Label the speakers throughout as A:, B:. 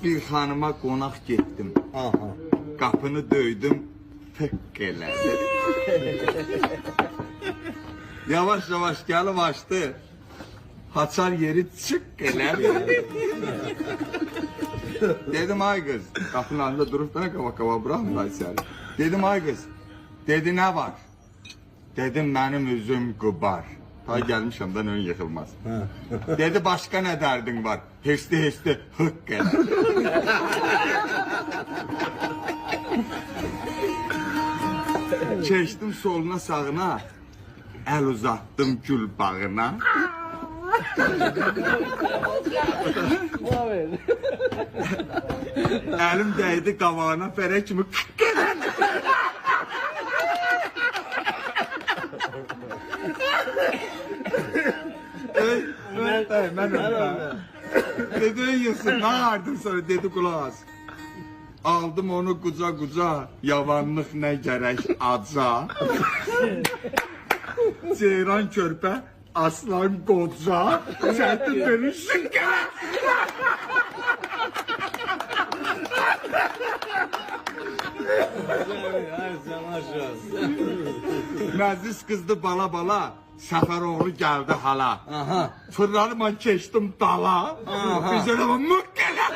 A: Bir xanıma qonaq getdim.
B: Aha.
A: Qapını döydüm, tık elədi. Yavaş yavaş gəlib açdı. Haçar yeri çık elədi. Dedim ay kız, kapının ağzında durup da kava bırakmıyor seni. Dedim ay kız, dedi ne var? Dedim benim üzüm kubar. Ta gelmişimden ön yıkılmaz. Dedi başka ne derdin var? Hesti hık gel. Çeştim soluna sağına, el uzattım gül bağına. Elim değdi kavağına, fere kimi ben dedi yılsın, ne ağırdın sonra dedi kulağız. Aldım onu kuca kuca, yavanlık ne gerek aca. Ceyran körpe, aslan koca, çetin dönüşün gerek. Məclis kızdı bala bala, Səfəroğlu geldi hala.
B: Aha.
A: Fırlanıma keçdim dala. Biz öyle mık gələ.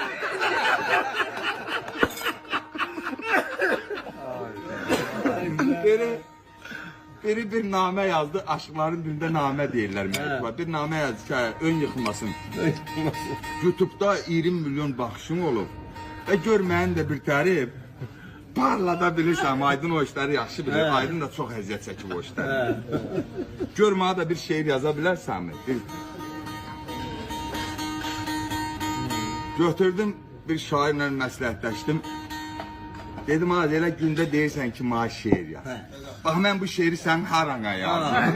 A: Biri bir namə yazdı, aşkların dilində namə deyirlər məktuba. Bir namə yazdı ki, ön yıxılmasın. YouTube'da 20 milyon baxışım olub. Və görməyin də bir tərif. Parlada bilirsən, Aydın o işləri yaxşı bilir. Aydın da çox əziyyət çəkib o işləri. Görməyə də bir şeir yaza bilərsənmi? Götürdüm, bir şairlə məsləhətləşdim. Dedim, ha, elə gündə deyirsən ki, mənə şeir yaz. Bax, mən bu şeiri sən harana yazdım.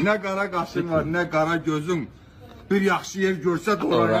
A: Nə qara qaşın var, nə qara gözün. Bir yaxşı yer görsə doğru.